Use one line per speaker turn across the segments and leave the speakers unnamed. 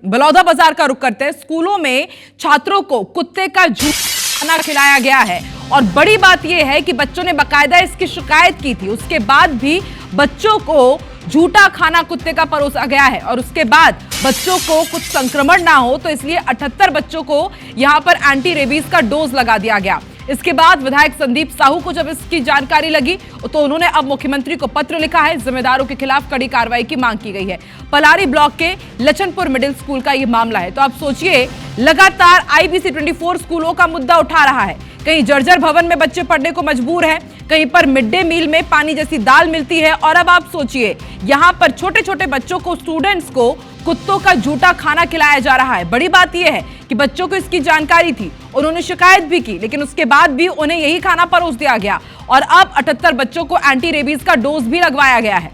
बलौदा बाजार का रुख करते हैं। स्कूलों में छात्रों को कुत्ते का झूठा खाना खिलाया गया है और बड़ी बात यह है कि बच्चों ने बाकायदा इसकी शिकायत की थी। उसके बाद भी बच्चों को झूठा खाना कुत्ते का परोसा गया है और उसके बाद बच्चों को कुछ संक्रमण ना हो तो इसलिए 78 बच्चों को यहां पर एंटी रेबीज का डोज लगा दिया गया। इसके बाद विधायक संदीप साहू को जब इसकी जानकारी लगी तो उन्होंने अब मुख्यमंत्री को पत्र लिखा है। जिम्मेदारों के खिलाफ कड़ी कार्रवाई की मांग की गई है। पलारी ब्लॉक के लचनपुर मिडिल स्कूल का यह मामला है। तो आप सोचिए, लगातार आईबीसी 24 स्कूलों का मुद्दा उठा रहा है। कहीं जर्जर भवन में बच्चे पढ़ने को मजबूर हैं, कहीं पर मिड डे मील में पानी जैसी दाल मिलती है और अब आप सोचिए यहां पर छोटे छोटे बच्चों को, स्टूडेंट्स को कुत्तों का झूठा खाना खिलाया जा रहा है। बड़ी बात यह है कि बच्चों को इसकी जानकारी थी, उन्होंने शिकायत भी की, लेकिन उसके बाद भी उन्हें यही खाना परोस दिया गया और अब 78 बच्चों को एंटी रेबीज का डोज भी लगवाया गया है।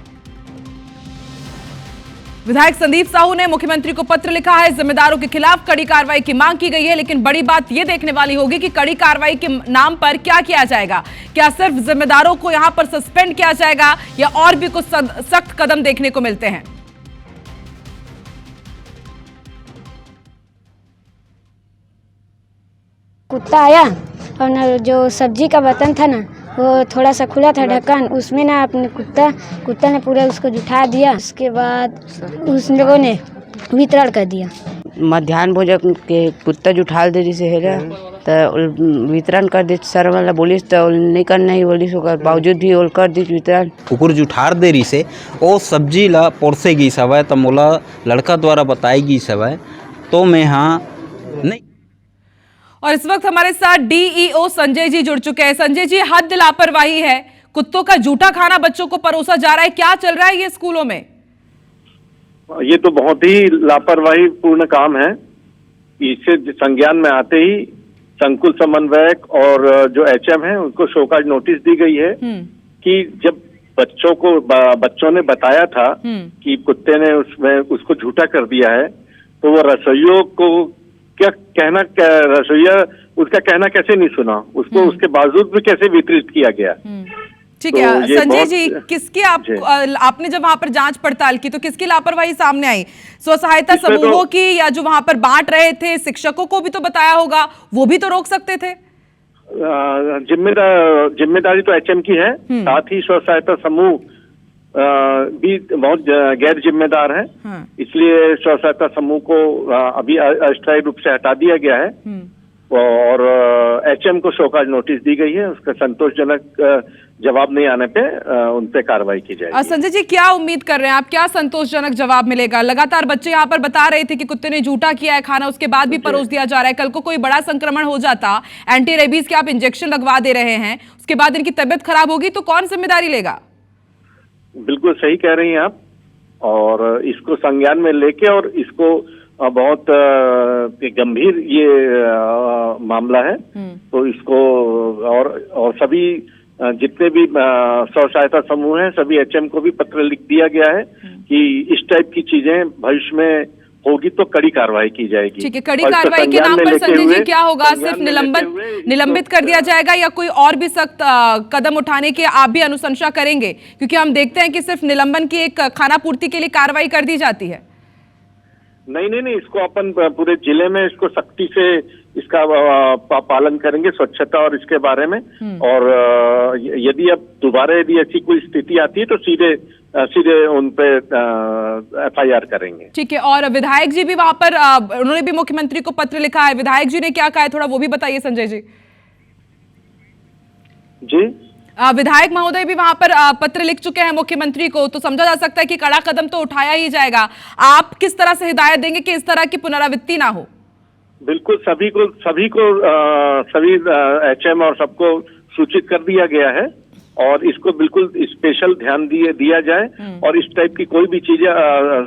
विधायक संदीप साहू ने मुख्यमंत्री को पत्र लिखा है। जिम्मेदारों के खिलाफ कड़ी कार्रवाई की मांग की गई है, लेकिन बड़ी बात यह देखने वाली होगी कि कड़ी कार्रवाई के नाम पर क्या किया जाएगा। क्या सिर्फ जिम्मेदारों को यहां पर सस्पेंड किया जाएगा या और भी कुछ सख्त कदम देखने को मिलते हैं।
कुत्ता आया और ना जो सब्जी का बर्तन था ना, वो थोड़ा सा खुला था ढक्कन, उसमें ना अपने कुत्ता ने पूरा उसको जुठा दिया। उसके बाद उस लोगों ने वितरण कर दिया।
मध्याह्न भोजन के कुत्ता जुठाल दे से है तो वितरण कर दी। सर वाला बोलिस तो नहीं करना ही बोलिस, बावजूद भी वो कर दी वितरण।
कुकुर जुठार देरी से वो सब्जी ला पोरसेगी सवय तो मोला लड़का द्वारा बताएगी सवय तो मैं हाँ नहीं।
और इस वक्त हमारे साथ डीईओ संजय जी जुड़ चुके हैं। संजय जी, हद लापरवाही है, कुत्तों का झूठा खाना बच्चों को परोसा जा रहा है, क्या चल रहा है ये स्कूलों में?
ये तो बहुत ही लापरवाही पूर्ण काम है। इससे संज्ञान में आते ही संकुल समन्वयक और जो एचएम है उनको शोकाज नोटिस दी गई है कि जब बच्चों ने बताया था कि कुत्ते ने उसको झूठा कर दिया है तो वो रसोइयों को क्या कहना, रसोइया उसका कहना कैसे नहीं सुना, उसको उसके बावजूद भी कैसे वितरित किया गया।
ठीक है तो संजय जी, किसकी आपने जब वहां पर जांच पड़ताल की तो किसकी लापरवाही सामने आई? स्व सहायता समूहों की या जो वहां पर बांट रहे थे शिक्षकों को भी तो बताया होगा, वो भी तो रोक सकते थे।
जिम्मेदारी तो एचएम की है, साथ ही स्व सहायता समूह भी बहुत गैर जिम्मेदार है। इसलिए स्व सहायता समूह को अभी अस्थायी रूप से हटा दिया गया है और एचएम को शोकाज नोटिस दी गई है। उसका संतोषजनक जवाब नहीं आने पे उन पे कार्रवाई की जाएगी।
संजय जी, क्या उम्मीद कर रहे हैं आप, क्या संतोषजनक जवाब मिलेगा? लगातार बच्चे यहाँ पर बता रहे थे कि कुत्ते ने झूठा किया है खाना, उसके बाद भी परोस दिया जा रहा है। कल को कोई बड़ा संक्रमण हो जाता, एंटी रेबीज के आप इंजेक्शन लगवा दे रहे हैं, उसके बाद इनकी तबियत खराब होगी तो कौन जिम्मेदारी लेगा?
बिल्कुल सही कह रही हैं आप, और इसको संज्ञान में लेके और इसको बहुत गंभीर ये मामला है तो इसको और सभी जितने भी स्व सहायता समूह हैं सभी एचएम को भी पत्र लिख दिया गया है कि इस टाइप की चीजें भविष्य में होगी तो कड़ी कार्रवाई की जाएगी।
ठीक है, कड़ी कार्रवाई के नाम पर संजय जी क्या होगा? सिर्फ निलंबित कर दिया जाएगा या कोई और भी सख्त कदम उठाने की आप भी अनुशंसा करेंगे? क्योंकि हम देखते हैं कि सिर्फ निलंबन की एक खाना पूर्ति के लिए कार्रवाई कर दी जाती है।
नहीं, इसको अपन पूरे जिले में इसको सख्ती से इसका पालन करेंगे, स्वच्छता और इसके बारे में। और यदि अब दोबारा यदि ऐसी कोई स्थिति आती है तो सीधे उन पे एफआईआर करेंगे। ठीक है,
और विधायक जी भी वहां पर उन्होंने भी मुख्यमंत्री को पत्र लिखा है, विधायक जी ने क्या कहा है थोड़ा वो भी बताइए संजय जी।
जी,
विधायक महोदय भी वहां पर पत्र लिख चुके हैं मुख्यमंत्री को, तो समझा जा सकता है कि कड़ा कदम तो उठाया ही जाएगा। आप किस तरह से हिदायत देंगे कि इस तरह की पुनरावृत्ति ना हो?
बिल्कुल सभी एचएम और सबको सूचित कर दिया गया है और इसको बिल्कुल स्पेशल ध्यान दिया जाए और इस टाइप की कोई भी चीजें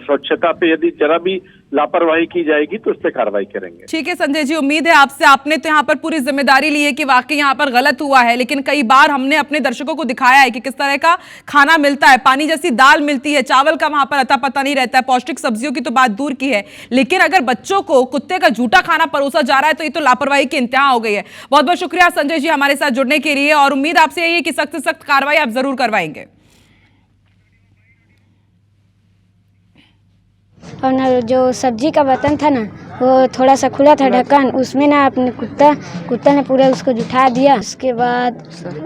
स्वच्छता पे यदि जरा भी लापरवाही की जाएगी तो उस पर कार्रवाई करेंगे।
ठीक है संजय जी, उम्मीद है आपसे, आपने तो यहाँ पर पूरी जिम्मेदारी ली है कि वाकई यहाँ पर गलत हुआ है, लेकिन कई बार हमने अपने दर्शकों को दिखाया है कि किस तरह का खाना मिलता है, पानी जैसी दाल मिलती है, चावल का वहां पर अता पता नहीं रहता है, पौष्टिक सब्जियों की तो बात दूर की है, लेकिन अगर बच्चों को कुत्ते का झूठा खाना परोसा जा रहा है तो ये तो लापरवाही की इंतहा हो गई है। बहुत बहुत शुक्रिया संजय जी हमारे साथ जुड़ने के लिए और उम्मीद आपसे यही है कि सख्त से सख्त कार्रवाई आप जरूर करवाएंगे।
और ना जो सब्जी का बर्तन था ना वो थोड़ा सा खुला था ढक्कन, उसमें ना अपने कुत्ता ने पूरा उसको जुठा दिया। उसके बाद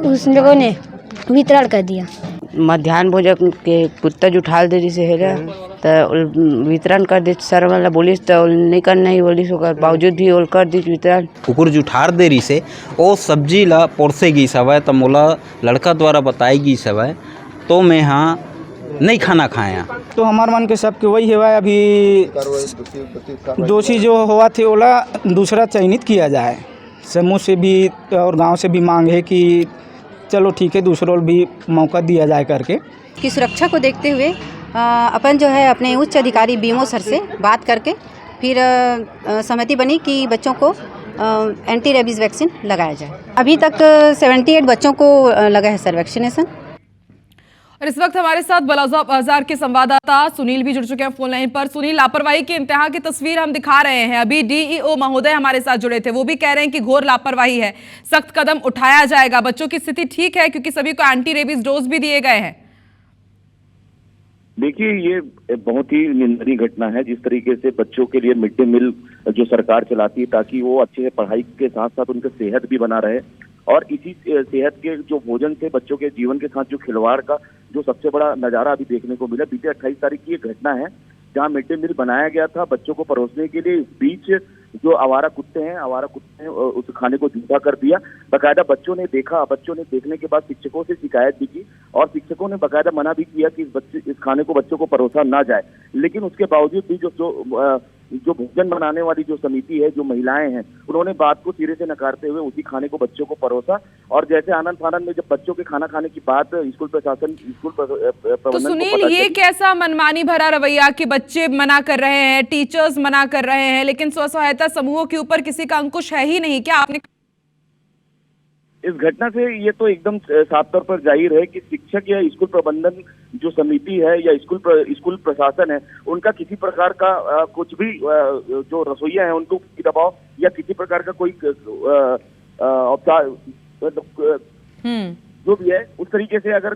उस लोगों ने वितरण कर दिया।
मध्याह्न भोजन के कुत्ता जुठाल दे रही से हेरा तो वितरण कर दी सर वाला बोलिस तो नहीं करना ही बोलिस ओकर बावजूद भी ओल कर दी वितरण।
कुकुर जुठार दे रही से वो सब्जी ला पोरसे गई सवै तो मोला लड़का द्वारा बताई गई सवै तो मैं हाँ नहीं खाना खाया।
तो हमार मन के सबके वही है अभी दोषी जो हुआ थे ओला दूसरा चयनित किया जाए। समूह से भी और गांव से भी मांग है कि चलो ठीक है दूसरों भी मौका दिया जाए करके।
की सुरक्षा को देखते हुए अपन जो है अपने उच्च अधिकारी बीएमओ सर से बात करके फिर सहमति बनी कि बच्चों को एंटी रेबीज़ वैक्सीन लगाया जाए। अभी तक 78 बच्चों को लगा है सर वैक्सीनेशन।
और इस वक्त हमारे साथ बलौजा बाजार के संवाददाता सुनील भी जुड़ चुके हैं फोन लाइन पर। सुनील, लापरवाही की इंतहा की तस्वीर हम दिखा रहे हैं। अभी डीईओ महोदय हमारे साथ जुड़े थे, वो भी कह रहे हैं कि घोर लापरवाही है, सख्त कदम उठाया जाएगा। बच्चों की स्थिति ठीक है क्योंकि सभी को एंटी रेबीज डोज भी दिए गए हैं।
देखिए, ये बहुत ही निंदनीय घटना है जिस तरीके से बच्चों के लिए मिड डे मील जो सरकार चलाती है ताकि वो अच्छे से पढ़ाई के साथ साथ उनकी सेहत भी बना रहे, और इसी सेहत के जो भोजन से बच्चों के जीवन के साथ जो खिलवाड़ का जो सबसे बड़ा नजारा अभी देखने को मिला। बीते 28 तारीख की ये घटना है जहां मिड डे मील बनाया गया था बच्चों को परोसने के लिए। इस बीच जो आवारा कुत्ते हैं उस खाने को जूठा कर दिया। बाकायदा बच्चों ने देखा, बच्चों ने देखने के बाद शिक्षकों से शिकायत भी की और शिक्षकों ने बाकायदा मना भी किया कि इस खाने को बच्चों को परोसा ना जाए। लेकिन उसके बावजूद भी जो भोजन बनाने वाली जो समिति है, जो महिलाएं हैं, उन्होंने बात को सिरे से नकारते हुए उसी खाने को बच्चों को परोसा। और जैसे आनंद फानंद में जब बच्चों के खाना खाने की बात स्कूल प्रबंधन
तो सुनील, ये कैसा मनमानी भरा रवैया कि बच्चे मना कर रहे हैं, टीचर्स मना कर रहे हैं, लेकिन स्व सहायता समूहों के ऊपर किसी का अंकुश है ही नहीं। क्या आपने
इस घटना से ये तो एकदम साफ तौर पर जाहिर है कि शिक्षक या स्कूल प्रबंधन जो समिति है या स्कूल प्रशासन है, उनका किसी प्रकार का कुछ भी जो रसोइया है उनको दबाव या किसी प्रकार का कोई औपचार जो भी है उस तरीके से अगर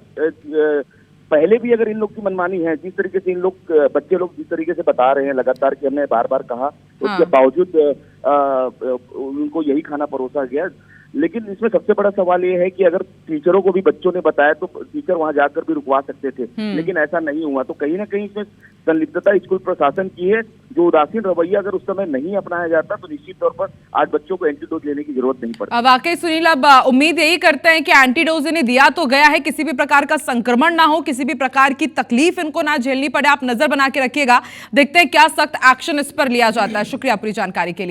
पहले भी अगर इन लोग की मनमानी है, जिस तरीके से इन लोग बच्चे लोग जिस तरीके से बता रहे हैं लगातार कि हमने बार बार कहा, उसके बावजूद उनको यही खाना परोसा गया। लेकिन इसमें सबसे बड़ा सवाल ये है कि अगर टीचरों को भी बच्चों ने बताया तो टीचर वहां जाकर भी रुकवा सकते थे, लेकिन ऐसा नहीं हुआ। तो कहीं ना कहीं इसमें संलिप्तता स्कूल प्रशासन की है। जो उदासीन रवैया अगर उस समय नहीं अपनाया जाता तो निश्चित तौर पर आज बच्चों को एंटीडोज लेने की जरूरत नहीं पड़ती।
वाकई सुनील, अब उम्मीद यही करते हैं कि एंटीडोज इन्हें दिया तो गया है, किसी भी प्रकार का संक्रमण ना हो, किसी भी प्रकार की तकलीफ इनको ना झेलनी पड़े। आप नजर बना के रखिएगा, देखते हैं क्या सख्त एक्शन इस पर लिया जाता है। शुक्रिया पूरी जानकारी के लिए।